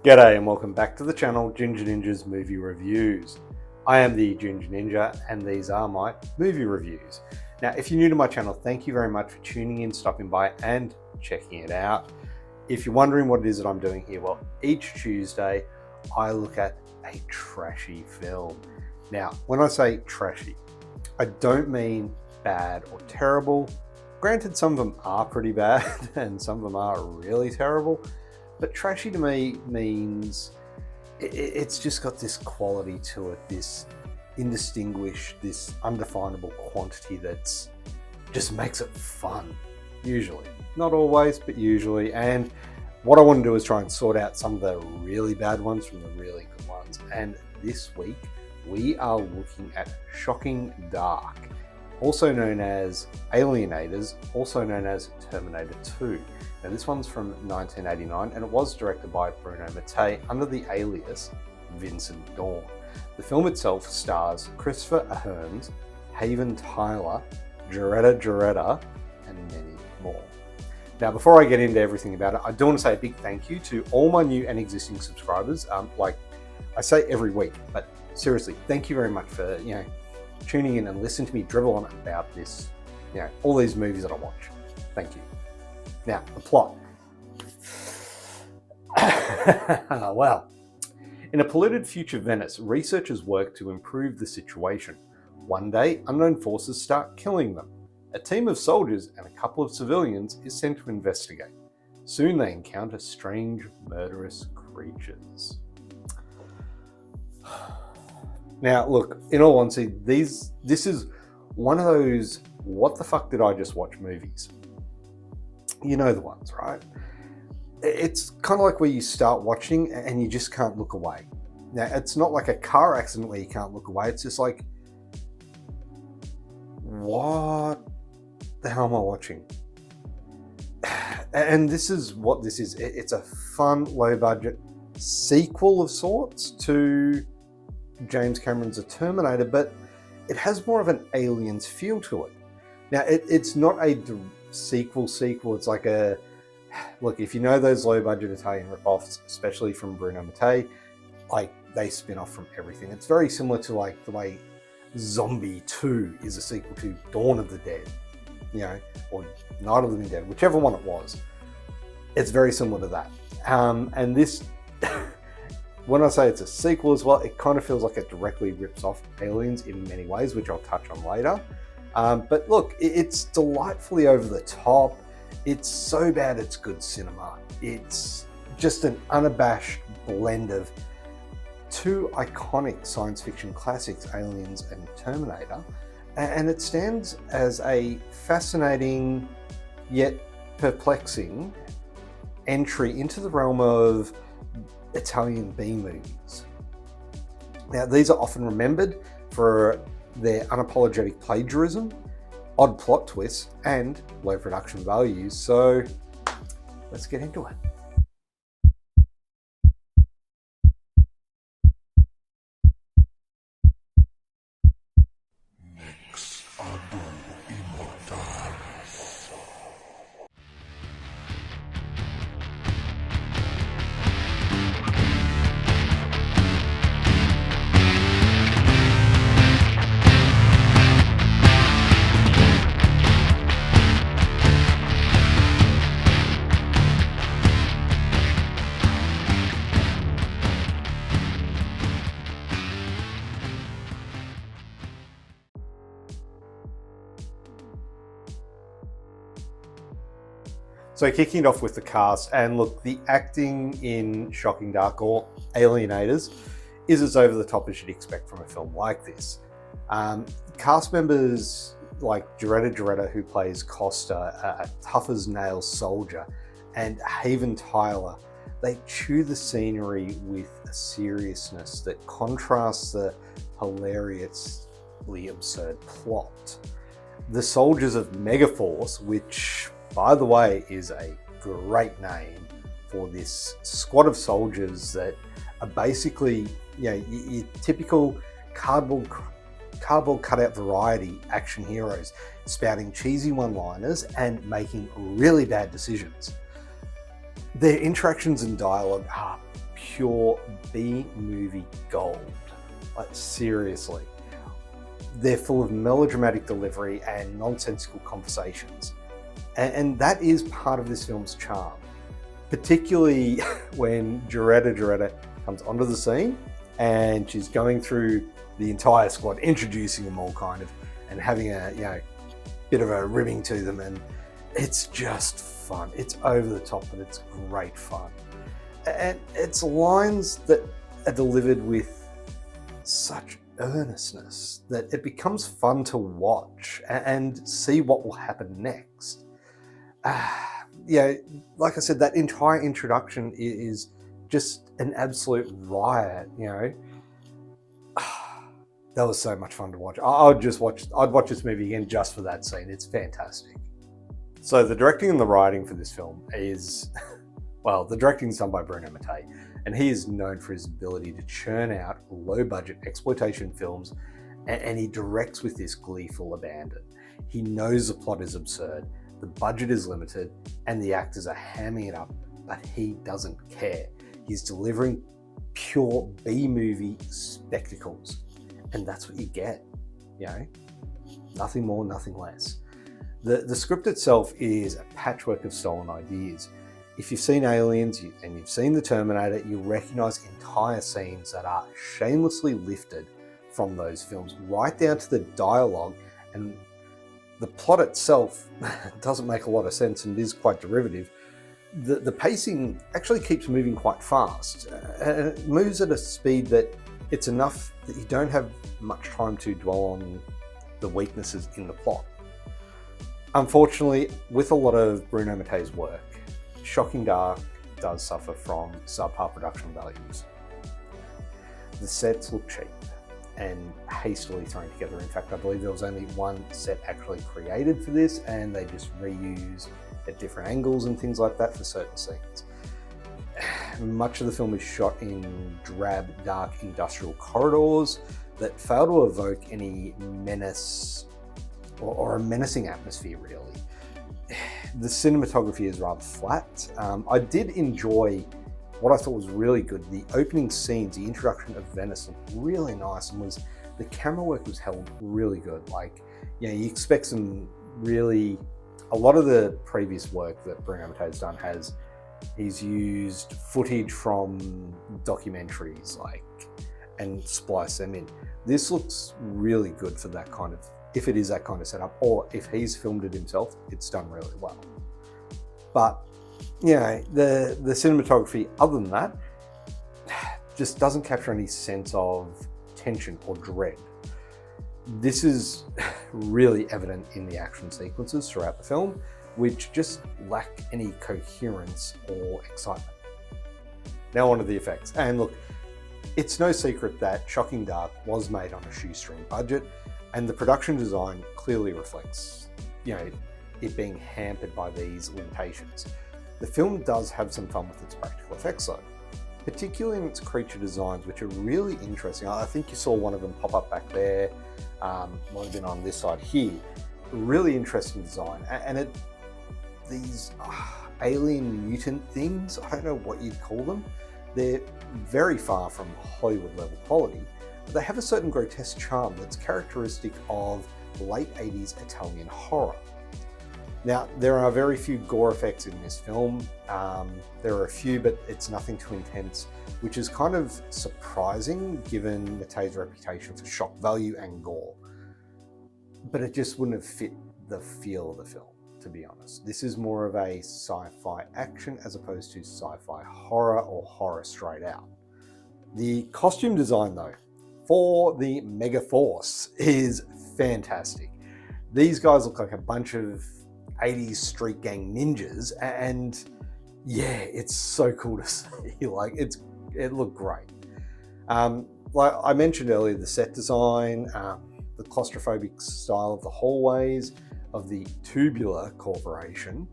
G'day and welcome back to the channel Ginger Ninja's Movie Reviews. I am the Ginger Ninja and these are my movie reviews. Now, if you're new to my channel, thank you very much for tuning in, stopping by and checking it out. If you're wondering what it is that I'm doing here, well, each Tuesday I look at a trashy film. Now, when I say trashy, I don't mean bad or terrible. Granted, some of them are pretty bad and some of them are really terrible. But trashy to me means it's just got this quality to it, this indistinguished, this undefinable quantity that's just makes it fun, usually. Not always, but usually. And what I want to do is try and sort out some of the really bad ones from the really good ones. And this week, we are looking at Shocking Dark, also known as Alienators, also known as Terminator 2. Now this one's from 1989 and it was directed by Bruno Mattei under the alias Vincentdawn. The film itself stars Christopher Ahern's, Haven Tyler, gerttageretta, and many more. Now before I get into everything about it, I do want to say a big thank you to all my new and existing subscribers. Like I say every week, but seriously, thank you very much for tuning in and listening to me drivel on about this, all these movies that I watch. Thank you. Now, the plot. Well, in a polluted future Venice, researchers work to improve the situation. One day, unknown forces start killing them. A team of soldiers and a couple of civilians is sent to investigate. Soon they encounter strange, murderous creatures. Now, look, in all honesty, this is one of those what the fuck did I just watch movies. You know the ones, right? It's kind of like where you start watching and you just can't look away. Now, it's not like a car accident where you can't look away. It's just like, what the hell am I watching? And this is what this is. It's a fun, low-budget sequel of sorts to James Cameron's A Terminator, but it has more of an Aliens feel to it. Now, it's not a sequel. It's like a, look, if you know those low-budget Italian rip-offs, especially from Bruno Mattei, like they spin off from everything. It's very similar to like the way Zombie 2 is a sequel to Dawn of the Dead, or Night of the Living Dead, whichever one it was. It's very similar to that. And this, when I say it's a sequel as well, it kind of feels like it directly rips off Aliens in many ways, which I'll touch on later. But look, it's delightfully over the top. It's so bad it's good cinema. It's just an unabashed blend of two iconic science fiction classics, Aliens and Terminator. And it stands as a fascinating yet perplexing entry into the realm of Italian B-movies. Now, these are often remembered for their unapologetic plagiarism, odd plot twists, and low production values. So let's get into it. So kicking it off with the cast, and look, the acting in Shocking Dark or Alienators is as over the top as you'd expect from a film like this. Cast members like gerttageretta, who plays Costa, a tough as nails soldier, and Haven Tyler, they chew the scenery with a seriousness that contrasts the hilariously absurd plot. The soldiers of Megaforce, which by the way is a great name for this squad of soldiers that are basically, your typical cardboard cutout variety action heroes, spouting cheesy one-liners and making really bad decisions. Their interactions and dialogue are pure B-movie gold. Like, seriously. They're full of melodramatic delivery and nonsensical conversations. And that is part of this film's charm. Particularly when gerttageretta comes onto the scene and she's going through the entire squad, introducing them all kind of, and having a bit of a ribbing to them, and it's just fun. It's over the top, but it's great fun. And it's lines that are delivered with such earnestness that it becomes fun to watch and see what will happen next. Like I said, that entire introduction is just an absolute riot, That was so much fun to watch. I'd watch this movie again just for that scene. It's fantastic. So the directing and the writing for this film is, well, the directing is done by Bruno Mattei, and he is known for his ability to churn out low-budget exploitation films, and he directs with this gleeful abandon. He knows the plot is absurd, the budget is limited, and the actors are hamming it up, but he doesn't care. He's delivering pure B-movie spectacles, and that's what you get, Nothing more, nothing less. The script itself is a patchwork of stolen ideas. If you've seen Aliens and you've seen the Terminator, you'll recognise entire scenes that are shamelessly lifted from those films, right down to the dialogue, and the plot itself doesn't make a lot of sense and is quite derivative. The pacing actually keeps moving quite fast, and it moves at a speed that it's enough that you don't have much time to dwell on the weaknesses in the plot. Unfortunately, with a lot of Bruno Mattei's work, Shocking Dark does suffer from subpar production values. The sets look cheap and hastily thrown together. In fact, I believe there was only one set actually created for this, and they just reused at different angles and things like that for certain scenes. Much of the film is shot in drab, dark industrial corridors that fail to evoke any menace or a menacing atmosphere, really. The cinematography is rather flat. I did enjoy what I thought was really good. The opening scenes, the introduction of Venice looked really nice, and the camera work was held really good. You expect some really, a lot of the previous work that Bruno Mattei's done he's used footage from documentaries and spliced them in. This looks really good for that kind of, if it is that kind of setup, or if he's filmed it himself, it's done really well. But the cinematography, other than that, just doesn't capture any sense of tension or dread. This is really evident in the action sequences throughout the film, which just lack any coherence or excitement. Now on to the effects. And look, it's no secret that Shocking Dark was made on a shoestring budget, and the production design clearly reflects, it being hampered by these limitations. The film does have some fun with its practical effects though, particularly in its creature designs, which are really interesting. I think you saw one of them pop up back there, might have been on this side here. Really interesting design, and these alien mutant things, I don't know what you'd call them. They're very far from Hollywood level quality, but they have a certain grotesque charm that's characteristic of late 80s Italian horror. Now, there are very few gore effects in this film. There are a few, but it's nothing too intense, which is kind of surprising given Mattei's reputation for shock value and gore. But it just wouldn't have fit the feel of the film, to be honest. This is more of a sci-fi action as opposed to sci-fi horror or horror straight out. The costume design though, for the Mega Force is fantastic. These guys look like a bunch of 80s street gang ninjas, and yeah, it's so cool to see. It looked great. Like I mentioned earlier, the set design, the claustrophobic style of the hallways of the Tubular Corporation,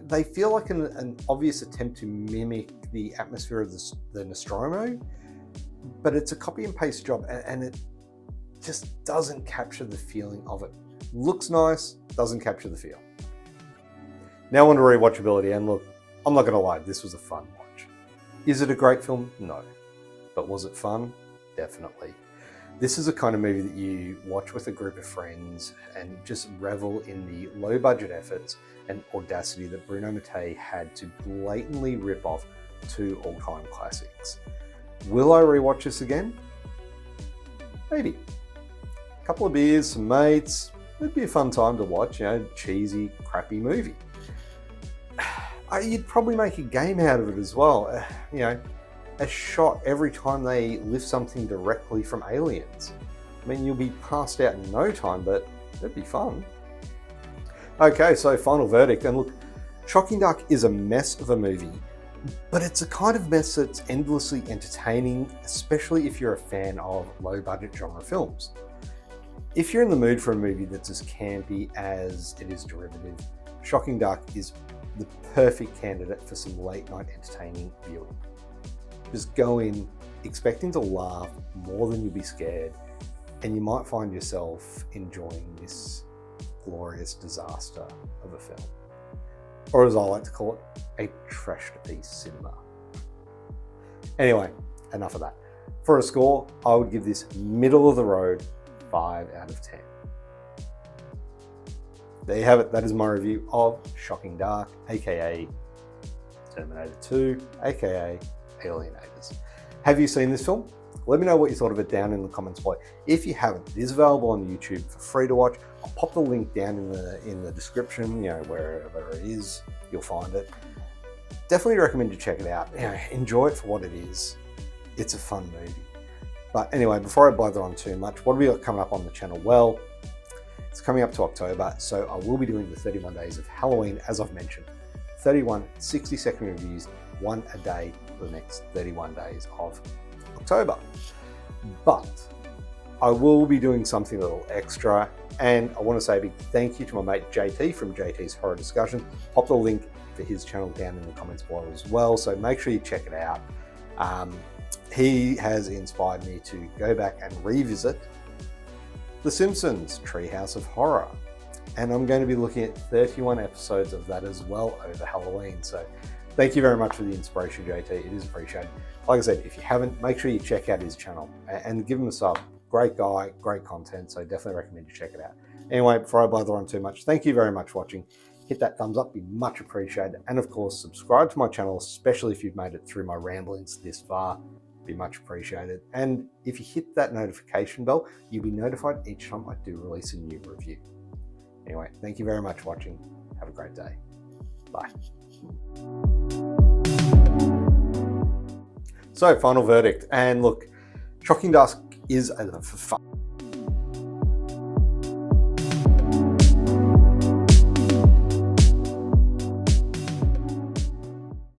they feel like an obvious attempt to mimic the atmosphere of the Nostromo, but it's a copy and paste job, and it just doesn't capture the feeling of it. Looks nice, doesn't capture the feel. Now on to rewatchability, and look, I'm not gonna lie, this was a fun watch. Is it a great film? No. But was it fun? Definitely. This is a kind of movie that you watch with a group of friends and just revel in the low budget efforts and audacity that Bruno Mattei had to blatantly rip off two all-time classics. Will I rewatch this again? Maybe. A couple of beers, some mates, it'd be a fun time to watch, cheesy, crappy movie. You'd probably make a game out of it as well. A shot every time they lift something directly from Aliens. I mean, you'll be passed out in no time, but it'd be fun. Okay, so final verdict. And look, Shocking Dark is a mess of a movie, but it's a kind of mess that's endlessly entertaining, especially if you're a fan of low-budget genre films. If you're in the mood for a movie that's as campy as it is derivative, Shocking Dark is the perfect candidate for some late-night entertaining viewing. Just go in expecting to laugh more than you'll be scared, and you might find yourself enjoying this glorious disaster of a film. Or as I like to call it, a trash-to-piece cinema. Anyway, enough of that. For a score, I would give this middle of the road 5 out of 10. There you have it. That is my review of Shocking Dark, aka Terminator 2, aka Alienators. Have you seen this film? Let me know what you thought of it down in the comments below. If you haven't, it is available on YouTube for free to watch. I'll pop the link down in the description, wherever it is, you'll find it. Definitely recommend you check it out. Enjoy it for what it is. It's a fun movie. But anyway, before I blather on too much, what have we got coming up on the channel? Well, it's coming up to October, so I will be doing the 31 days of Halloween, as I've mentioned. 31 60-second reviews, one a day for the next 31 days of October. But I will be doing something a little extra, and I want to say a big thank you to my mate JT from JT's Horror Discussion. Pop the link for his channel down in the comments below as well, so make sure you check it out. He has inspired me to go back and revisit The Simpsons Treehouse of Horror, and I'm going to be looking at 31 episodes of that as well over Halloween. So thank you very much for the inspiration, JT. It is appreciated. Like I said, if you haven't, make sure you check out his channel and give him a sub. Great guy, great content, so definitely recommend you check it out. Anyway, before I blather on too much, thank you very much for watching. Hit that thumbs up, be much appreciated. And of course, subscribe to my channel, especially if you've made it through my ramblings this far. Be much appreciated. And if you hit that notification bell, you'll be notified each time I do release a new review. Anyway, thank you very much for watching. Have a great day. Bye. So, final verdict. And look, Shocking Dark is a